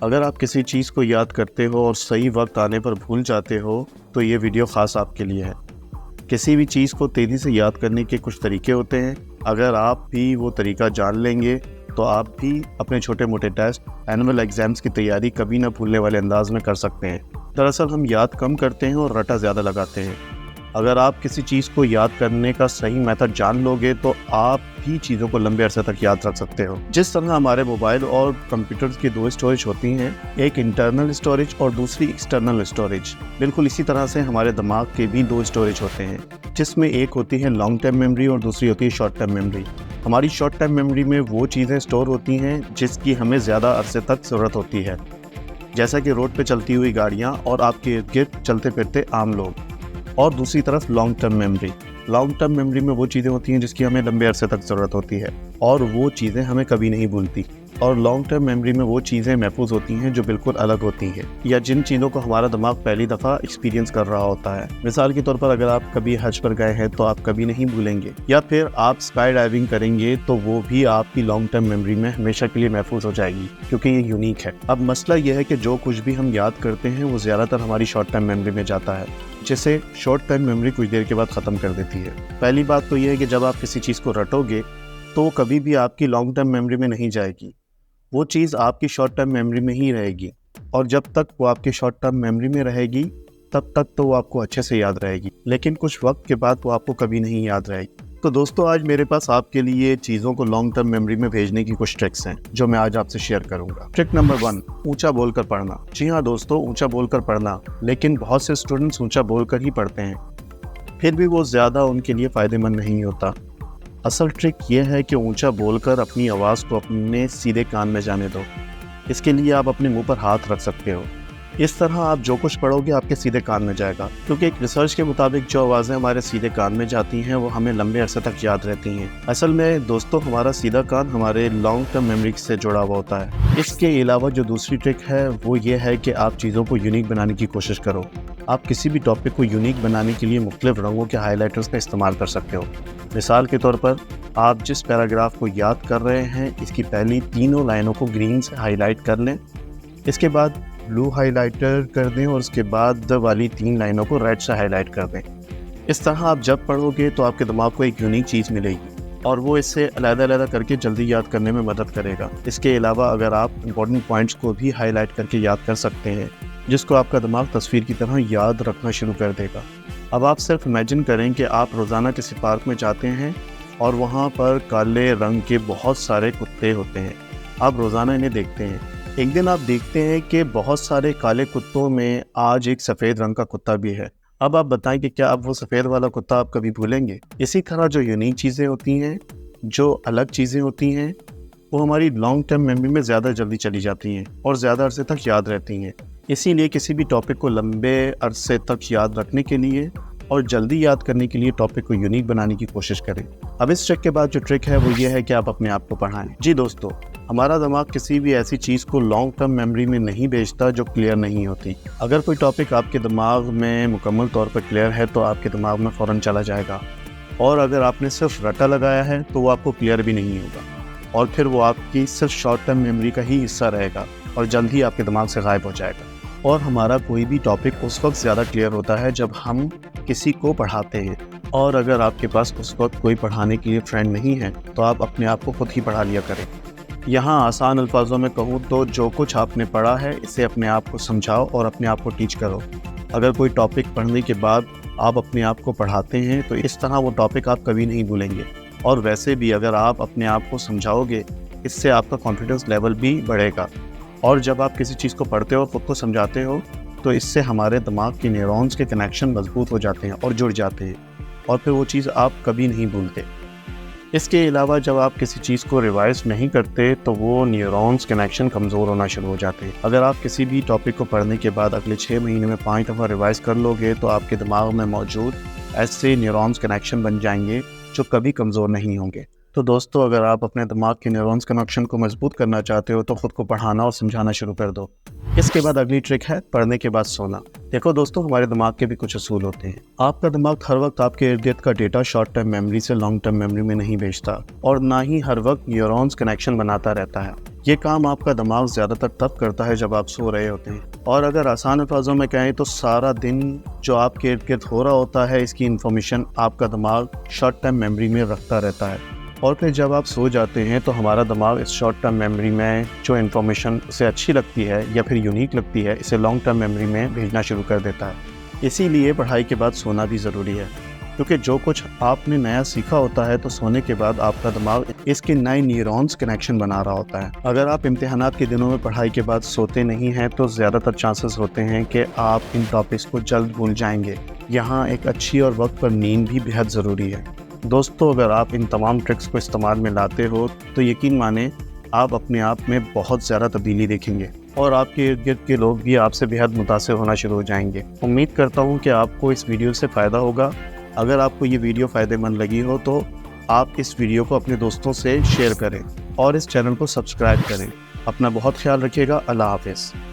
अगर आप किसी चीज़ को याद करते हो और सही वक्त आने पर भूल जाते हो तो ये वीडियो ख़ास आपके लिए है। किसी भी चीज़ को तेज़ी से याद करने के कुछ तरीके होते हैं। अगर आप भी वो तरीका जान लेंगे तो आप भी अपने छोटे मोटे टेस्ट, एनुअल एग्ज़ाम्स की तैयारी कभी ना भूलने वाले अंदाज में कर सकते हैं। दरअसल हम याद कम करते हैं और रटा ज़्यादा लगाते हैं। अगर आप किसी चीज़ को याद करने का सही मेथड जान लोगे तो आप भी चीज़ों को लंबे अरसे तक याद रख सकते हो। जिस तरह हमारे मोबाइल और कंप्यूटर्स की दो स्टोरेज होती हैं, एक इंटरनल स्टोरेज और दूसरी एक्सटर्नल स्टोरेज, बिल्कुल इसी तरह से हमारे दिमाग के भी दो स्टोरेज होते हैं, जिसमें एक होती है लॉन्ग टर्म मेमोरी और दूसरी होती है शॉर्ट टर्म मेमोरी। हमारी शॉर्ट टर्म मेमोरी में वो चीज़ें स्टोर होती हैं जिसकी हमें ज़्यादा अरसे तक ज़रूरत होती है, जैसा कि रोड पे चलती हुई गाड़ियाँ और आपके इर्द गिर्द चलते फिरते आम लोग। और दूसरी तरफ लॉन्ग टर्म मेमोरी में वो चीज़ें होती हैं जिसकी हमें लंबे अरसे तक ज़रूरत होती है और वो चीज़ें हमें कभी नहीं भूलती। और लॉन्ग टर्म मेमोरी में वो चीज़ें महफूज होती हैं जो बिल्कुल अलग होती हैं या जिन चीज़ों को हमारा दिमाग पहली दफ़ा एक्सपीरियंस कर रहा होता है। मिसाल के तौर पर अगर आप कभी हज पर गए हैं तो आप कभी नहीं भूलेंगे, या फिर आप स्काई डाइविंग करेंगे तो वो भी आपकी लॉन्ग टर्म मेमोरी में हमेशा के लिए महफूज हो जाएगी, क्योंकि ये यूनिक है। अब मसला यह है कि जो कुछ भी हम याद करते हैं वो ज़्यादातर हमारी शॉर्ट टर्म मेमोरी में जाता है, जिसे शॉर्ट टर्म मेमोरी कुछ देर के बाद ख़त्म कर देती है। पहली बात तो यह है कि जब आप किसी चीज़ को रटोगे तो कभी भी आपकी लॉन्ग टर्म मेमोरी में नहीं जाएगी, वो चीज़ आपकी शॉर्ट टर्म मेमोरी में ही रहेगी। और जब तक वो आपकी शॉर्ट टर्म मेमोरी में रहेगी तब तक तो वो आपको अच्छे से याद रहेगी, लेकिन कुछ वक्त के बाद वो आपको कभी नहीं याद रहेगी। तो दोस्तों, आज मेरे पास आपके लिए चीज़ों को लॉन्ग टर्म मेमोरी में भेजने की कुछ ट्रिक्स हैं जो मैं आज आपसे शेयर करूंगा। ट्रिक नंबर 1, ऊंचा बोलकर पढ़ना। जी हाँ दोस्तों, ऊंचा बोलकर पढ़ना। लेकिन बहुत से स्टूडेंट्स ऊंचा बोलकर ही पढ़ते हैं, फिर भी वो ज़्यादा उनके लिए फ़ायदेमंद नहीं होता। असल ट्रिक ये है कि ऊंचा बोलकर अपनी आवाज़ को अपने सीधे कान में जाने दो। इसके लिए आप अपने मुंह पर हाथ रख सकते हो। इस तरह आप जो कुछ पढ़ोगे आपके सीधे कान में जाएगा, क्योंकि एक रिसर्च के मुताबिक जो आवाज़ें हमारे सीधे कान में जाती हैं वो हमें लंबे अरसे तक याद रहती हैं। असल में दोस्तों, हमारा सीधा कान हमारे लॉन्ग टर्म मेमोरी से जुड़ा हुआ होता है। इसके अलावा जो दूसरी ट्रिक है वो ये है कि आप चीज़ों को यूनिक बनाने की कोशिश करो। आप किसी भी टॉपिक को यूनिक बनाने के लिए मुख्तलिफ रंगों के हाईलाइटर्स का इस्तेमाल कर सकते हो। मिसाल के तौर पर, आप जिस पैराग्राफ को याद कर रहे हैं इसकी पहली तीनों लाइनों को ग्रीन से हाईलाइट कर लें, इसके बाद ब्लू हाईलाइटर कर दें और उसके बाद वाली 3 लाइनों को रेड से हाईलाइट कर दें। इस तरह आप जब पढ़ोगे तो आपके दिमाग को एक यूनिक चीज़ मिलेगी और वो इससे अलग-अलग करके जल्दी याद करने में मदद करेगा। इसके अलावा अगर आप इंपॉर्टेंट पॉइंट्स को भी हाईलाइट करके याद कर सकते हैं, जिसको आपका दिमाग तस्वीर की तरह याद रखना शुरू कर देगा। अब आप सिर्फ इमेजिन करें कि आप रोज़ाना किसी पार्क में जाते हैं और वहाँ पर काले रंग के बहुत सारे कुत्ते होते हैं। आप रोज़ाना इन्हें देखते हैं। एक दिन आप देखते हैं कि बहुत सारे काले कुत्तों में आज एक सफ़ेद रंग का कुत्ता भी है। अब आप बताएं कि क्या आप वो सफ़ेद वाला कुत्ता आप कभी भूलेंगे? इसी तरह जो यूनिक चीज़ें होती हैं, जो अलग चीज़ें होती हैं, वो हमारी लॉन्ग टर्म मेमोरी में ज़्यादा जल्दी चली जाती हैं और ज़्यादा अरसे तक याद रहती हैं। इसीलिए किसी भी टॉपिक को लंबे अरसे तक याद रखने के लिए और जल्दी याद करने के लिए टॉपिक को यूनिक बनाने की कोशिश करें। अब इस ट्रिक के बाद जो ट्रिक है वो ये है कि आप अपने आप को पढ़ाएं। जी दोस्तों, हमारा दिमाग किसी भी ऐसी चीज़ को लॉन्ग टर्म मेमोरी में नहीं भेजता जो क्लियर नहीं होती। अगर कोई टॉपिक आपके दिमाग में मुकम्मल तौर पर क्लियर है तो आपके दिमाग में फ़ौरन चला जाएगा, और अगर आपने सिर्फ रटा लगाया है तो वो आपको क्लियर भी नहीं होगा और फिर वो आपकी सिर्फ शॉर्ट टर्म मेमोरी का ही हिस्सा रहेगा और जल्द ही आपके दिमाग से गायब हो जाएगा। और हमारा कोई भी टॉपिक उस वक्त ज़्यादा क्लियर होता है जब हम किसी को पढ़ाते हैं, और अगर आपके पास उस वक्त कोई पढ़ाने के लिए फ्रेंड नहीं है तो आप अपने आप को खुद ही पढ़ा लिया करें। यहाँ आसान अल्फाजों में कहूँ तो जो कुछ आपने पढ़ा है इसे अपने आप को समझाओ और अपने आप को टीच करो। अगर कोई टॉपिक पढ़ने के बाद आप अपने आप को पढ़ाते हैं तो इस तरह वो टॉपिक आप कभी नहीं भूलेंगे। और वैसे भी अगर आप अपने आप को समझाओगे, इससे आपका कॉन्फिडेंस लेवल भी बढ़ेगा। और जब आप किसी चीज़ को पढ़ते हो और ख़ुद को समझाते हो तो इससे हमारे दिमाग के न्यूरॉन्स के कनेक्शन मजबूत हो जाते हैं और जुड़ जाते हैं, और फिर वो चीज़ आप कभी नहीं भूलते। इसके अलावा जब आप किसी चीज़ को रिवाइज नहीं करते तो वो न्यूरॉन्स कनेक्शन कमज़ोर होना शुरू हो जाते हैं। अगर आप किसी भी टॉपिक को पढ़ने के बाद अगले 6 महीने में 5 दफ़ा रिवाइज कर लोगे तो आपके दिमाग में मौजूद ऐसे न्यूरॉन्स कनेक्शन बन जाएंगे जो कभी कमज़ोर नहीं होंगे। तो दोस्तों, अगर आप अपने दिमाग के न्यूरॉन्स कनेक्शन को मजबूत करना चाहते हो तो ख़ुद को पढ़ाना और समझाना शुरू कर दो। इसके बाद अगली ट्रिक है पढ़ने के बाद सोना। देखो दोस्तों, हमारे दिमाग के भी कुछ असूल होते हैं। आपका दिमाग हर वक्त आपके इर्द गिर्द का डेटा शॉर्ट टर्म मेमोरी से लॉन्ग टर्म मेमोरी में नहीं भेजता और ना ही हर वक्त न्यूरॉन्स कनेक्शन बनाता रहता है। ये काम आपका दिमाग ज़्यादातर तब करता है जब आप सो रहे होते हैं, और अगर आसान अल्फाजों में कहें तो सारा दिन जो आपके इर्द गिर्द हो रहा होता है इसकी इन्फॉर्मेशन आपका दिमाग शॉर्ट टर्म मेमोरी में रखता रहता है, और फिर जब आप सो जाते हैं तो हमारा दिमाग इस शॉर्ट टर्म मेमोरी में जो इन्फॉर्मेशन उसे अच्छी लगती है या फिर यूनिक लगती है इसे लॉन्ग टर्म मेमोरी में भेजना शुरू कर देता है। इसीलिए पढ़ाई के बाद सोना भी ज़रूरी है, क्योंकि जो कुछ आपने नया सीखा होता है तो सोने के बाद आपका दिमाग इसके नए न्यूरॉन्स कनेक्शन बना रहा होता है। अगर आप इम्तिहानात के दिनों में पढ़ाई के बाद सोते नहीं हैं तो ज़्यादातर चांसेस होते हैं कि आप इन टॉपिक्स को जल्द भूल जाएंगे। यहाँ एक अच्छी और वक्त पर नींद भी बेहद ज़रूरी है। दोस्तों, अगर आप इन तमाम ट्रिक्स को इस्तेमाल में लाते हो तो यकीन माने आप अपने आप में बहुत ज़्यादा तब्दीली देखेंगे और आपके इर्द गिर्द के लोग भी आपसे बेहद मुतासिर होना शुरू हो जाएंगे। उम्मीद करता हूँ कि आपको इस वीडियो से फ़ायदा होगा। अगर आपको ये वीडियो फ़ायदेमंद लगी हो तो आप इस वीडियो को अपने दोस्तों से शेयर करें और इस चैनल को सब्सक्राइब करें। अपना बहुत ख्याल रखिएगा। अल्लाह हाफ़िज़।